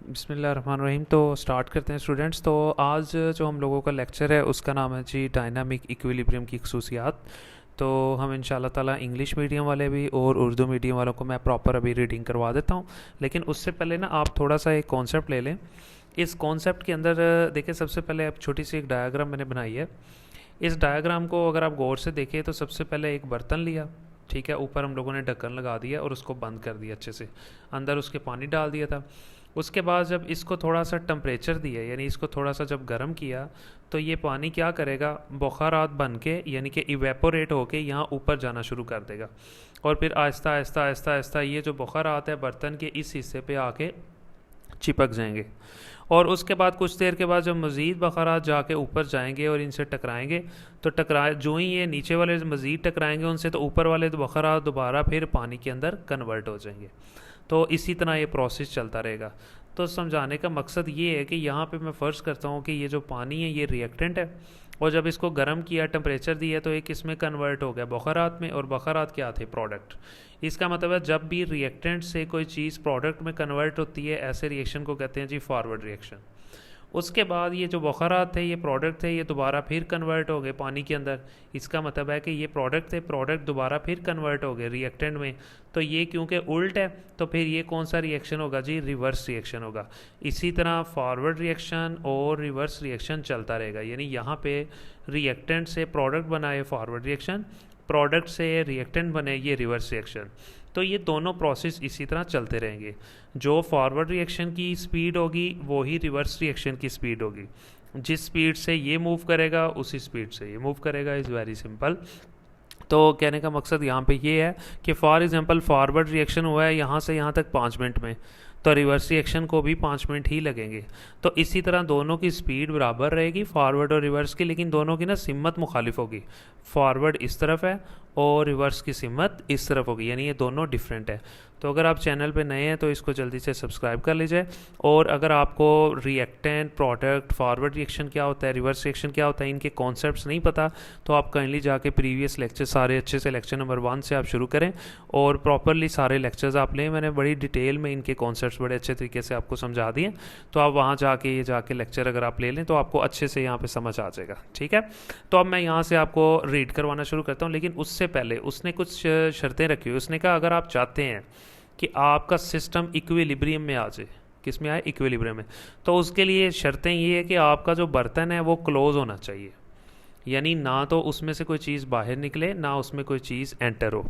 बिस्मिल्लाहिर्रहमानिर्रहीम। तो स्टार्ट करते हैं स्टूडेंट्स। तो आज जो हम लोगों का लेक्चर है उसका नाम है जी डायनामिक इक्विलिब्रियम की खसूसियात। तो हम इंशाल्लाह ताला इंग्लिश मीडियम वाले भी और उर्दू मीडियम वालों को मैं प्रॉपर अभी रीडिंग करवा देता हूँ। लेकिन उससे पहले ना आप थोड़ा सा एक कॉन्सेप्ट ले लें। इस कॉन्सेप्ट के अंदर देखिए, सबसे पहले आप छोटी सी एक डायग्राम मैंने बनाई है। इस डायग्राम को अगर आप गौर से देखें तो सबसे पहले एक बर्तन लिया, ठीक है, ऊपर हम लोगों ने ढक्कन लगा दिया और उसको बंद कर दिया अच्छे से, अंदर उसके पानी डाल दिया था। उसके बाद जब इसको थोड़ा सा टेम्परेचर दिया, यानी इसको थोड़ा सा जब गर्म किया, तो ये पानी क्या करेगा, बुखारात बन के यानी कि इवेपोरेट होके यहाँ ऊपर जाना शुरू कर देगा। और फिर आहिस्ता आहिस्ता आहिस्ता आहिस्ता ये जो बुखारात है बर्तन के इस हिस्से पे आके चिपक जाएंगे। और उसके बाद कुछ देर के बाद जब मज़ीद बखारात जाके ऊपर जाएंगे और इनसे टकराएंगे, तो टकराए जो ही ये नीचे वाले मज़ीद टकराएंगे उनसे, तो ऊपर वाले बखारात दोबारा फिर पानी के अंदर कन्वर्ट हो जाएंगे। तो इसी तरह ये प्रोसेस चलता रहेगा। तो समझाने का मकसद ये है कि यहाँ पे मैं फ़र्ज़ करता हूँ कि ये जो पानी है ये रिएक्टेंट है, और जब इसको गर्म किया, टेम्परेचर दिया, तो एक इसमें कन्वर्ट हो गया बखारात में, और बखारात क्या थे, प्रोडक्ट। इसका मतलब है जब भी रिएक्टेंट से कोई चीज़ प्रोडक्ट में कन्वर्ट होती है, ऐसे रिएक्शन को कहते हैं जी फॉरवर्ड रिएक्शन। उसके बाद ये जो बखारात थे, ये प्रोडक्ट थे, ये दोबारा फिर कन्वर्ट हो गए पानी के अंदर। इसका मतलब है कि ये प्रोडक्ट थे, प्रोडक्ट दोबारा फिर कन्वर्ट हो गए रिएक्टेंट में। तो ये क्योंकि उल्ट है, तो फिर ये कौन सा रिएक्शन होगा जी, रिवर्स रिएक्शन होगा। इसी तरह फॉरवर्ड रिएक्शन और रिवर्स रिएक्शन चलता रहेगा। यानी यहाँ पे रिएक्टेंट से प्रोडक्ट बनाए फॉरवर्ड रिएक्शन, प्रोडक्ट से रिएक्टेंट बने ये रिवर्स रिएक्शन। तो ये दोनों प्रोसेस इसी तरह चलते रहेंगे। जो फॉरवर्ड रिएक्शन की स्पीड होगी वही रिवर्स रिएक्शन की स्पीड होगी। जिस स्पीड से ये मूव करेगा उसी स्पीड से ये मूव करेगा। Is very simple. तो कहने का मकसद यहाँ पे ये है कि फॉर एग्जांपल फॉरवर्ड रिएक्शन हुआ है यहाँ से यहाँ तक 5 मिनट में, तो रिवर्स रिएक्शन को भी 5 मिनट ही लगेंगे। तो इसी तरह दोनों की स्पीड बराबर रहेगी, फॉरवर्ड और रिवर्स की, लेकिन दोनों की ना सिमत मुखालिफ होगी। फॉरवर्ड इस तरफ है और रिवर्स की सिमत इस तरफ होगी, यानी ये दोनों डिफरेंट है। तो अगर आप चैनल पे नए हैं तो इसको जल्दी से सब्सक्राइब कर लीजिए। और अगर आपको रिएक्टेंट, प्रोडक्ट, फॉरवर्ड रिएक्शन क्या होता है, रिवर्स रिएक्शन क्या होता है, इनके कॉन्सेप्ट्स नहीं पता, तो आप काइंडली जाके प्रीवियस लेक्चर सारे अच्छे से लेक्चर नंबर 1 से आप शुरू करें और प्रॉपरली सारे लेक्चर्स आप लें। मैंने बड़ी डिटेल में इनके कॉन्सेप्ट्स बड़े अच्छे तरीके से आपको समझा दिए। तो आप वहाँ जाके ये जाके लेक्चर अगर आप ले लें तो आपको अच्छे से यहाँ पे समझ आ जाएगा, ठीक है। तो अब मैं यहाँ से आपको रीड करवाना शुरू करता हूँ, लेकिन उससे पहले उसने कुछ शर्तें रखी हुई। उसने कहा अगर आप चाहते हैं कि आपका सिस्टम इक्विलिब्रियम में आ जाए, किस में आए, इक्विलिब्रियम में, तो उसके लिए शर्तें ये है कि आपका जो बर्तन है वो क्लोज होना चाहिए। यानी ना तो उसमें से कोई चीज़ बाहर निकले, ना उसमें कोई चीज़ एंटर हो।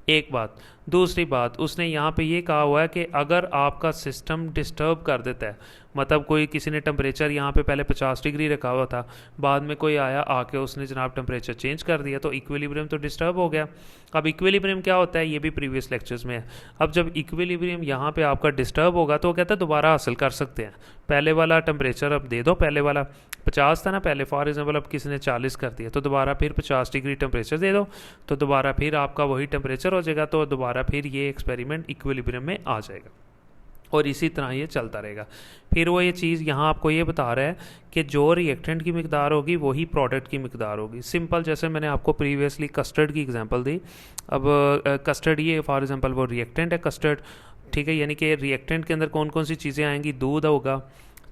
एक बात। दूसरी बात, उसने यहाँ पे ये कहा हुआ है कि अगर आपका सिस्टम डिस्टर्ब कर देता है, मतलब कोई किसी ने टेम्परेचर यहाँ पे पहले 50 डिग्री रखा हुआ था, बाद में कोई आया आके उसने जनाब टेम्परेचर चेंज कर दिया, तो इक्विलिब्रियम तो डिस्टर्ब हो गया। अब इक्विलिब्रियम क्या होता है ये भी प्रीवियस लेक्चर्स में है। अब जब इक्विलिब्रियम यहाँ पे आपका डिस्टर्ब होगा तो वो कहता है दोबारा हासिल कर सकते हैं। पहले वाला टेम्परेचर अब दे दो, पहले वाला 50 था ना पहले, फॉर एग्जाम्पल अब किसी ने 40 कर दिया, तो दोबारा फिर 50 डिग्री टेम्परेचर दे दो, तो दोबारा फिर आपका वही टेम्परेचर हो जाएगा, तो दोबारा फिर ये एक्सपेरिमेंट इक्विलिब्रियम में आ जाएगा। और इसी तरह ये चलता रहेगा। फिर वो ये चीज़ यहाँ आपको ये बता रहा है कि जो रिएक्टेंट की मिकदार होगी वही प्रोडक्ट की मिकदार होगी। सिंपल, जैसे मैंने आपको प्रीवियसली कस्टर्ड की एग्जांपल दी। अब कस्टर्ड ये फॉर एग्जांपल वो रिएक्टेंट है कस्टर्ड, ठीक है। यानी कि रिएक्टेंट के अंदर कौन कौन सी चीज़ें आएंगी, दूध होगा,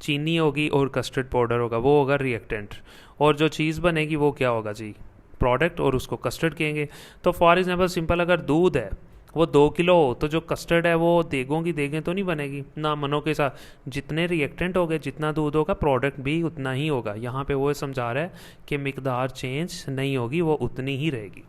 चीनी होगी और कस्टर्ड पाउडर होगा, वो होगा रिएक्टेंट। और जो चीज़ बनेगी वो क्या होगा जी, प्रोडक्ट, और उसको कस्टर्ड कहेंगे। तो फॉर एग्जांपल सिंपल, अगर दूध है वो 2 किलो हो, तो जो कस्टर्ड है वो देगों की देगें तो नहीं बनेगी ना, मनों के साथ। जितने रिएक्टेंट हो गए, जितना दूध होगा, प्रोडक्ट भी उतना ही होगा। यहाँ पे वो समझा रहा है कि मिकदार चेंज नहीं होगी, वो उतनी ही रहेगी।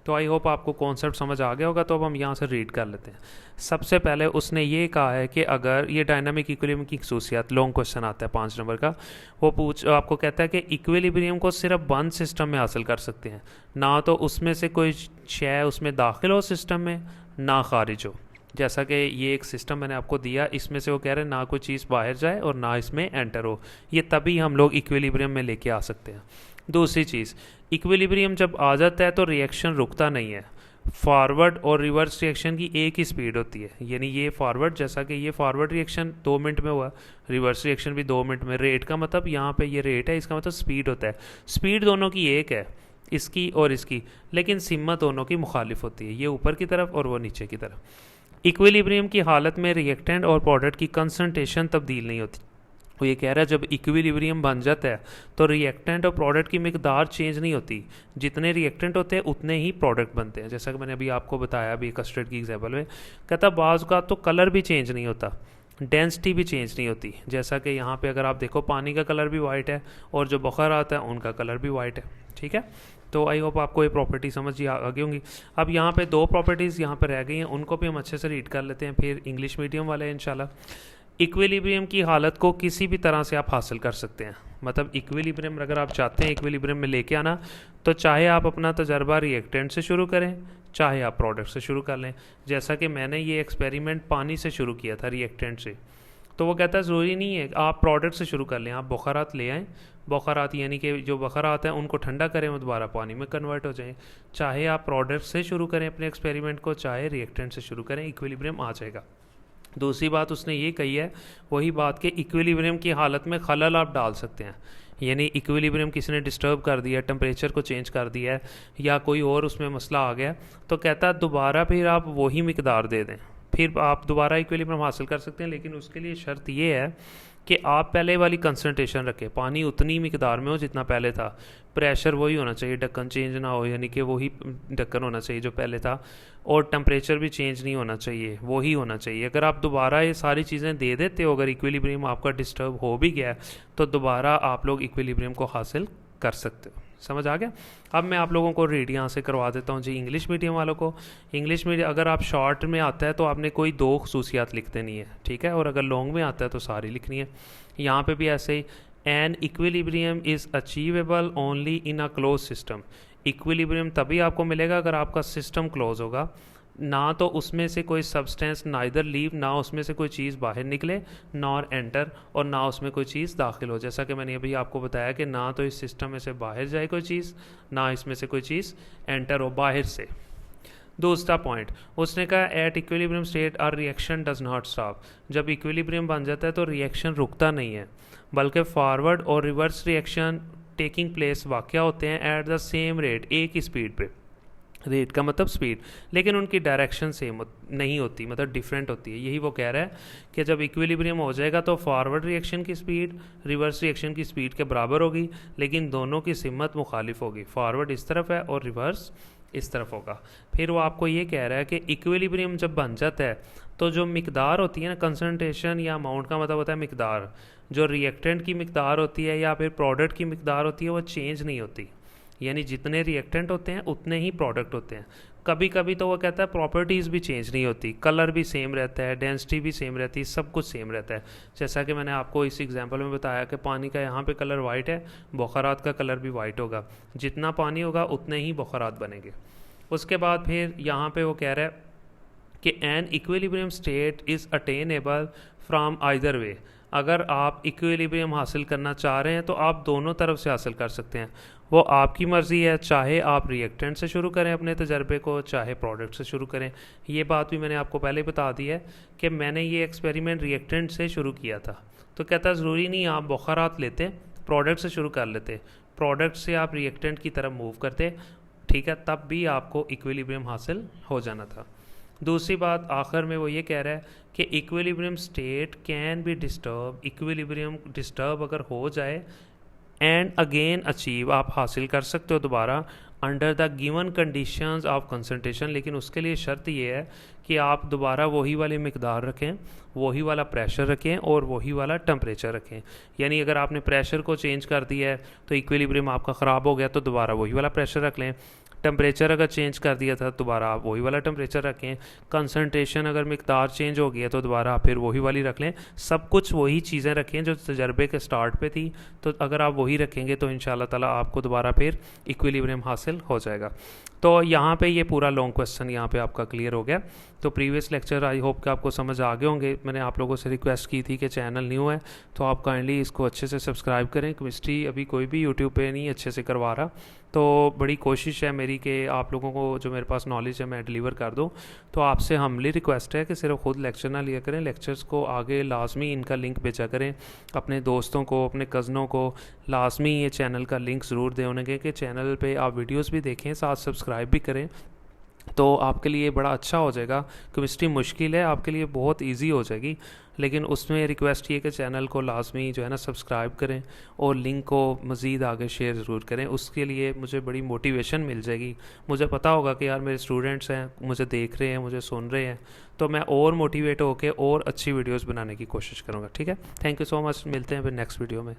तो आई होप आपको कॉन्सेप्ट समझ आ गया होगा। तो अब हम यहाँ से रीड कर लेते हैं। सबसे पहले उसने ये कहा है कि अगर ये डायनामिक इक्विलिब्रियम की खसूसियात, लॉन्ग क्वेश्चन आता है 5 नंबर का, वो आपको कहता है कि इक्विलिब्रियम को सिर्फ बंद सिस्टम में हासिल कर सकते हैं, ना तो उसमें से कोई शय उसमें दाखिल हो सिस्टम में, ना खारिज हो। जैसा कि ये एक सिस्टम मैंने आपको दिया, इसमें से वो कह रहे हैं ना कोई चीज़ बाहर जाए और ना इसमें एंटर हो, ये तभी हम लोग इक्विलिब्रियम में लेके आ सकते हैं। दूसरी चीज़, इक्विलिब्रियम जब आ जाता है तो रिएक्शन रुकता नहीं है। फॉरवर्ड और रिवर्स रिएक्शन की एक ही स्पीड होती है। यानी ये फॉरवर्ड, जैसा कि ये फॉरवर्ड रिएक्शन 2 मिनट में हुआ, रिवर्स रिएक्शन भी 2 मिनट में। रेट का मतलब यहाँ पे ये रेट है, इसका मतलब स्पीड होता है। स्पीड दोनों की एक है, इसकी और इसकी, लेकिन सिमत दोनों की मुखालिफ होती है, ये ऊपर की तरफ और वो नीचे की तरफ। इक्विलिब्रियम की हालत में रिएक्टेंट और प्रोडक्ट की कंसंट्रेशन तब्दील नहीं होती। वो ये कह रहा है जब इक्विलिब्रियम बन जाता है तो रिएक्टेंट और प्रोडक्ट की मिकदार चेंज नहीं होती, जितने रिएक्टेंट होते हैं उतने ही प्रोडक्ट बनते हैं। जैसा कि मैंने अभी आपको बताया अभी कस्टर्ड की एग्जांपल में, कहता बाज़ का तो कलर भी चेंज नहीं होता, डेंसिटी भी चेंज नहीं होती। जैसा कि यहाँ पे अगर आप देखो पानी का कलर भी वाइट है और जो बुखार आता है उनका कलर भी वाइट है। ठीक है, तो आई होप आपको ये प्रॉपर्टी समझ आ गई होंगी। अब यहाँ पे दो प्रॉपर्टीज़ यहाँ पे रह गई हैं, उनको भी हम अच्छे से रीड कर लेते हैं, फिर इंग्लिश मीडियम वाले इंशाल्लाह। इक्विलिब्रियम की हालत को किसी भी तरह से आप हासिल कर सकते हैं, मतलब इक्विलिब्रियम अगर आप चाहते हैं इक्विलिब्रियम में लेके आना, तो चाहे आप अपना तजर्बा रिएक्टेंट से शुरू करें, चाहे आप प्रोडक्ट से शुरू कर लें। जैसा कि मैंने ये एक्सपेरिमेंट पानी से शुरू किया था रिएक्टेंट से, तो वो कहता है ज़रूरी नहीं है आप प्रोडक्ट से शुरू कर लें, आप बुखारात ले आएँ, बुखारात यानी कि जो बुखारात हैं उनको ठंडा करें, वो दोबारा पानी में कन्वर्ट हो जाएं। चाहे आप प्रोडक्ट से शुरू करें अपने एक्सपेरिमेंट को, चाहे रिएक्टेंट से शुरू करें, इक्विलिब्रियम आ जाएगा। दूसरी बात उसने ये कही है, वही बात कि इक्विलिब्रियम की हालत में खलल आप डाल सकते हैं, यानी इक्विलिब्रियम किसी ने डिस्टर्ब कर दिया, टेम्परेचर को चेंज कर दिया है या कोई और उसमें मसला आ गया, तो कहता है दोबारा फिर आप वही मिकदार दे दें, फिर आप दोबारा इक्विलिब्रियम हासिल कर सकते हैं। लेकिन उसके लिए शर्त ये है कि आप पहले वाली कंसंट्रेशन रखें, पानी उतनी मिकदार में हो जितना पहले था, प्रेशर वही होना चाहिए, ढक्कन चेंज ना हो, यानी कि वही ढक्कन होना चाहिए जो पहले था, और टेम्परेचर भी चेंज नहीं होना चाहिए, वही होना चाहिए। अगर आप दोबारा ये सारी चीज़ें दे देते हो, अगर इक्विलिब्रियम आपका डिस्टर्ब हो भी गया तो दोबारा आप लोग इक्विलिब्रियम को हासिल कर सकते हो। समझ आ गया? अब मैं आप लोगों को रीड यहाँ से करवा देता हूँ जी इंग्लिश मीडियम वालों को। इंग्लिश मीडियम अगर आप शॉर्ट में आता है तो आपने कोई दो खसूसियात लिख देनी है, ठीक है, और अगर लॉन्ग में आता है तो सारी लिखनी है। यहाँ पे भी ऐसे ही, an equilibrium is achievable only in a close system. Equilibrium तभी आपको मिलेगा अगर आपका सिस्टम क्लोज होगा, ना तो उसमें से कोई सब्सटेंस नाइदर लीव, ना उसमें से कोई चीज़ बाहर निकले, नॉर एंटर, और ना उसमें कोई चीज़ दाखिल हो। जैसा कि मैंने अभी आपको बताया कि ना तो इस सिस्टम में से बाहर जाए कोई चीज़, ना इसमें से कोई चीज़ एंटर हो बाहर से। दूसरा पॉइंट उसने कहा, at equilibrium state our reaction does not stop. जब इक्विलिब्रियम बन जाता है तो रिएक्शन रुकता नहीं है, बल्कि फॉरवर्ड और रिवर्स रिएक्शन टेकिंग प्लेस वाक़या होते हैं एट द सेम रेट, एक ही स्पीड पे। रेट का मतलब स्पीड, लेकिन उनकी डायरेक्शन सेम नहीं होती, मतलब डिफरेंट होती है। यही वो कह रहा है कि जब इक्विलिब्रियम हो जाएगा तो फॉरवर्ड रिएक्शन की स्पीड रिवर्स रिएक्शन की स्पीड के बराबर होगी, लेकिन दोनों की सिमत मुखालिफ होगी, फॉरवर्ड इस तरफ है और रिवर्स इस तरफ होगा। फिर वो आपको ये कह रहा है कि इक्विलिब्रियम जब बन जाता है तो जो मिकदार होती है ना, कंसनट्रेशन या अमाउंट का मतलब होता है मिकदार, जो रिएक्टेंट की मिकदार होती है या फिर प्रोडक्ट की मिकदार होती है वो चेंज नहीं होती, यानी जितने रिएक्टेंट होते हैं उतने ही प्रोडक्ट होते हैं। कभी कभी तो वो कहता है प्रॉपर्टीज़ भी चेंज नहीं होती, कलर भी सेम रहता है, डेंसिटी भी सेम रहती है, सब कुछ सेम रहता है। जैसा कि मैंने आपको इस एग्जांपल में बताया कि पानी का यहाँ पे कलर वाइट है, बुखारात का कलर भी वाइट होगा, जितना पानी होगा उतने ही बुखारात बनेंगे। उसके बाद फिर यहाँ पे वो कह रहा है कि an equilibrium state is attainable from either way. अगर आप इक्विलिब्रियम हासिल करना चाह रहे हैं तो आप दोनों तरफ से हासिल कर सकते हैं, वो आपकी मर्ज़ी है, चाहे आप रिएक्टेंट से शुरू करें अपने तजर्बे को, चाहे प्रोडक्ट से शुरू करें। ये बात भी मैंने आपको पहले बता दी है कि मैंने ये एक्सपेरिमेंट रिएक्टेंट से शुरू किया था। तो कहता है ज़रूरी नहीं आप बुखारात लेते, प्रोडक्ट से शुरू कर लेते, प्रोडक्ट से आप रिएक्टेंट की तरफ मूव करते, ठीक है, तब भी आपको इक्विलिब्रियम हासिल हो जाना था। दूसरी बात आखिर में वो ये कह रहा है कि equilibrium state can be disturb, equilibrium disturb अगर हो जाए एंड अगेन अचीव, आप हासिल कर सकते हो दोबारा under the given conditions of concentration, लेकिन उसके लिए शर्त ये है कि आप दोबारा वही वाली मिकदार रखें, वही वाला प्रेशर रखें और वही वाला टेम्परेचर रखें। यानी अगर आपने प्रेशर को चेंज कर दिया है तो इक्विलिब्रियम आपका ख़राब हो गया तो दोबारा वही वाला प्रेशर रख लें, टेम्परेचर अगर चेंज कर दिया था दोबारा आप वही वाला टेम्परेचर रखें, कंसंट्रेशन अगर मिकदार चेंज हो गई है तो दोबारा आप फिर वही वाली रख लें, सब कुछ वही चीज़ें रखें जो तजर्बे के स्टार्ट पे थी। तो अगर आप वही रखेंगे तो इंशाल्लाह ताला आपको दोबारा फिर इक्विलिब्रियम हासिल हो जाएगा। तो यहाँ पे ये पूरा लॉन्ग क्वेश्चन यहाँ पे आपका क्लियर हो गया। तो प्रीवियस लेक्चर आई होप कि आपको समझ आ गए होंगे। मैंने आप लोगों से रिक्वेस्ट की थी कि चैनल न्यू है तो आप काइंडली इसको अच्छे से सब्सक्राइब करें। केमिस्ट्री अभी कोई भी यूट्यूब पे नहीं अच्छे से करवा रहा, तो बड़ी कोशिश है मेरी कि आप लोगों को जो मेरे पास नॉलेज है मैं डिलीवर कर दूं। तो आपसे हम्बली रिक्वेस्ट है कि सिर्फ खुद लेक्चर ना लिया करें, लेक्चर्स को आगे लाजमी इनका लिंक भेजा करें अपने दोस्तों को, अपने कज़नों को, लाजमी ये चैनल का लिंक ज़रूर दें उन्हें कि चैनल पे आप वीडियोस भी देखें, साथ सब्सक्राइब भी करें तो आपके लिए बड़ा अच्छा हो जाएगा। केमिस्ट्री मुश्किल है, आपके लिए बहुत इजी हो जाएगी, लेकिन उसमें रिक्वेस्ट ये कि चैनल को लाजमी जो है ना सब्सक्राइब करें और लिंक को मज़ीद आगे शेयर ज़रूर करें। उसके लिए मुझे बड़ी मोटिवेशन मिल जाएगी। मुझे पता होगा कि यार मेरे स्टूडेंट्स हैं, मुझे देख रहे हैं, मुझे सुन रहे हैं, तो मैं और मोटिवेट होकर और अच्छी वीडियोज़ बनाने की कोशिश करूँगा। ठीक है, थैंक यू सो मच, मिलते हैं फिर नेक्स्ट वीडियो में।